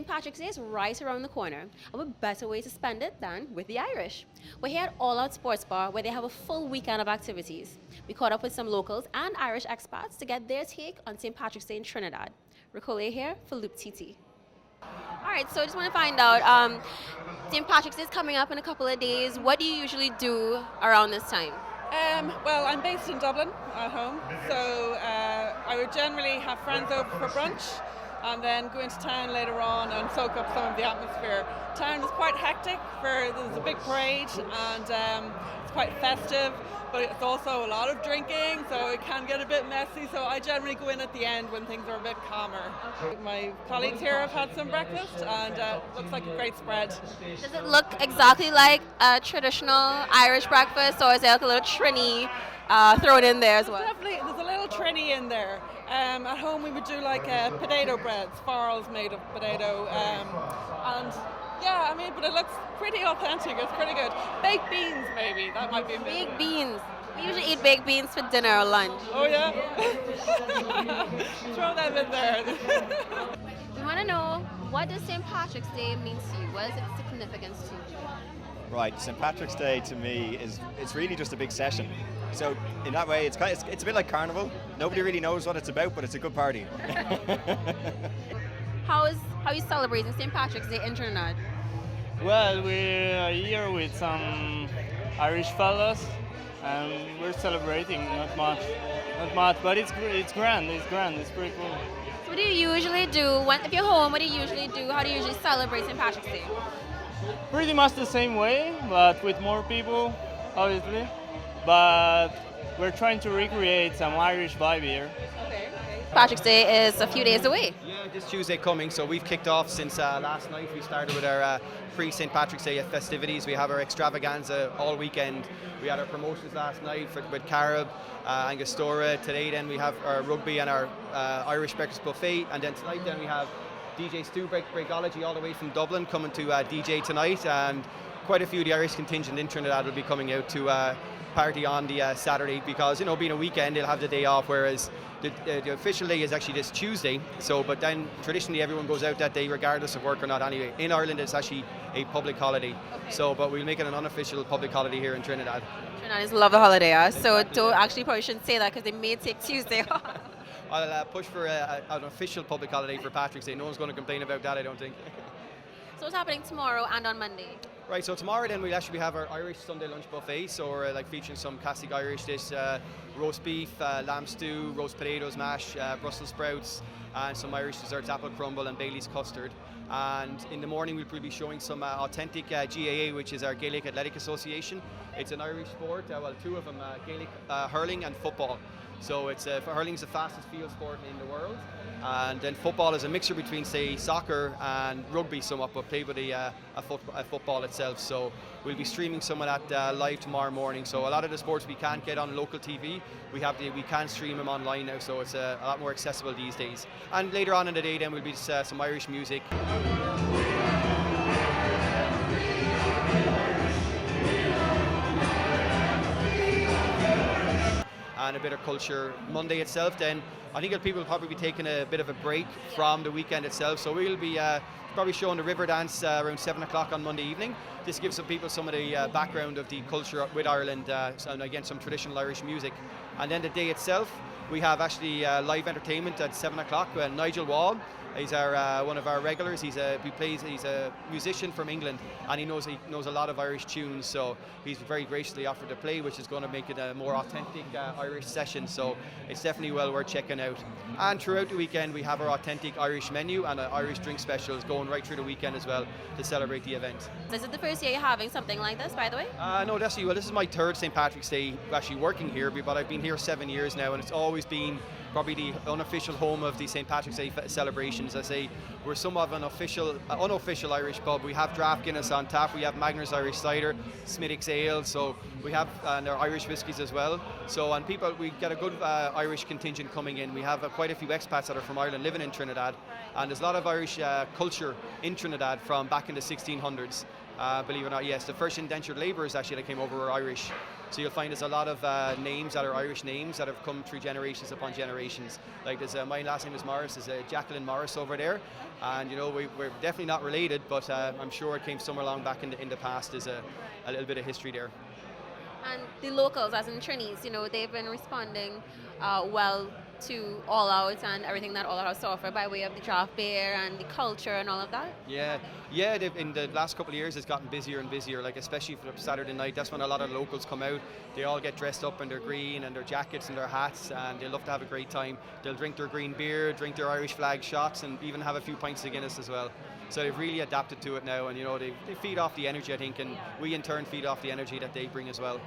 St. Patrick's Day is right around the corner, and what better way to spend it than with the Irish? We're here at All Out Sports Bar where they have a full weekend of activities. We caught up with some locals and Irish expats to get their take on St. Patrick's Day in Trinidad. Ricole here for LoopTT. All right, so I just want to find out, St. Patrick's Day is coming up in a couple of days. What do you usually do around this time? Well, I'm based in Dublin at home, so I would generally have friends over for brunch and then go into town later on and soak up some of the atmosphere. Town is quite hectic, there's a big parade and it's quite festive, but it's also a lot of drinking, so it can get a bit messy, so I generally go in at the end when things are a bit calmer. My colleagues here have had some breakfast and it looks like a great spread. Does it look exactly like a traditional Irish breakfast, or is there like a little Trini thrown in there as well? Definitely, there's a little Trini in there. At home we would do like potato breads, farls made of potato, and yeah, I mean, but it looks pretty authentic, it's pretty good. Baked beans maybe, that might be a bit. Baked beans. We usually eat baked beans for dinner or lunch. Oh yeah? Throw them in there. We want to know, what does St. Patrick's Day mean to you? What is its significance to you? Right, St. Patrick's Day to me it's really just a big session. So in that way, it's a bit like Carnival. Nobody really knows what it's about, but it's a good party. How are you celebrating St. Patrick's Day in Trinidad? Well, we're here with some Irish fellas, and we're celebrating. Not much, but it's grand. It's pretty cool. So what do you usually do if you're home? What do you usually do? How do you usually celebrate St. Patrick's Day? Pretty much the same way, but with more people, obviously. But we're trying to recreate some Irish vibe here. Okay. Patrick's Day is a few days away. Yeah, this Tuesday coming, so we've kicked off since last night. We started with our pre-St. Patrick's Day festivities. We have our extravaganza all weekend. We had our promotions last night with Carib, Angostura. Today then we have our rugby and our Irish breakfast buffet, and then tonight then we have DJ Stu Breakology all the way from Dublin coming to DJ tonight, and quite a few of the Irish contingent in Trinidad will be coming out to party on the Saturday, because being a weekend they'll have the day off, whereas the official day is actually this Tuesday. So but then traditionally everyone goes out that day regardless of work or not anyway. In Ireland it's actually a public holiday, so but we'll make it an unofficial public holiday here in Trinidad. Trinidadians love the holiday, so probably shouldn't say that because they may take Tuesday off. I'll push for an official public holiday for Patrick's Day. No one's going to complain about that, I don't think. So what's happening tomorrow and on Monday? Right, so tomorrow then we'll actually have our Irish Sunday lunch buffet, so we're featuring some classic Irish dish, roast beef, lamb stew, roast potatoes, mash, Brussels sprouts, and some Irish desserts, apple crumble and Bailey's custard. And in the morning we'll probably be showing some authentic GAA, which is our Gaelic Athletic Association. It's an Irish sport, two of them, Gaelic hurling and football. So it's hurling's the fastest field sport in the world, and then football is a mixture between, say, soccer and rugby somewhat, but played with a football itself. So we'll be streaming some of that live tomorrow morning. So a lot of the sports we can't get on local TV, we can stream them online now, so it's a lot more accessible these days. And later on in the day then will be some Irish music. And a bit of culture. Monday itself then, I think people will probably be taking a bit of a break from the weekend itself, so we'll be probably showing the river dance around 7 o'clock on Monday evening. This gives some people some of the background of the culture with Ireland, and again some traditional Irish music. And then the day itself, we have actually live entertainment at 7 o'clock. Nigel Wall, he's our one of our regulars. He's a musician from England, and he knows a lot of Irish tunes. So he's very graciously offered to play, which is going to make it a more authentic Irish session. So it's definitely well worth checking out. And throughout the weekend, we have our authentic Irish menu and Irish drink specials going right through the weekend as well to celebrate the event. Is it the first year you're having something like this, by the way? No, definitely. Well, this is my third St. Patrick's Day actually working here, but I've been here 7 years now, and it's always been probably the unofficial home of the St. Patrick's Day celebrations. I say we're somewhat of an unofficial Irish pub. We have draft Guinness on tap, we have Magners Irish cider, Smithwick's ale, so we have our Irish whiskies as well. So and we get a good Irish contingent coming in. We have quite a few expats that are from Ireland living in Trinidad, and there's a lot of Irish culture in Trinidad from back in the 1600s. Believe it or not, yes, the first indentured labourers actually that came over were Irish. So you'll find there's a lot of names that are Irish names that have come through generations upon generations. Like there's my last name is Morris, there's Jacqueline Morris over there, and we're definitely not related, but I'm sure it came somewhere along back in the past. There's a little bit of history there. And the locals, as in Trinis, they've been responding well to All Out and everything that All Out has to offer by way of the draft beer and the culture and all of that. Yeah. In the last couple of years, it's gotten busier and busier. Like especially for Saturday night, that's when a lot of locals come out. They all get dressed up in their green and their jackets and their hats, and they love to have a great time. They'll drink their green beer, drink their Irish flag shots, and even have a few pints of Guinness as well. So they've really adapted to it now, and they feed off the energy, I think, and we in turn feed off the energy that they bring as well.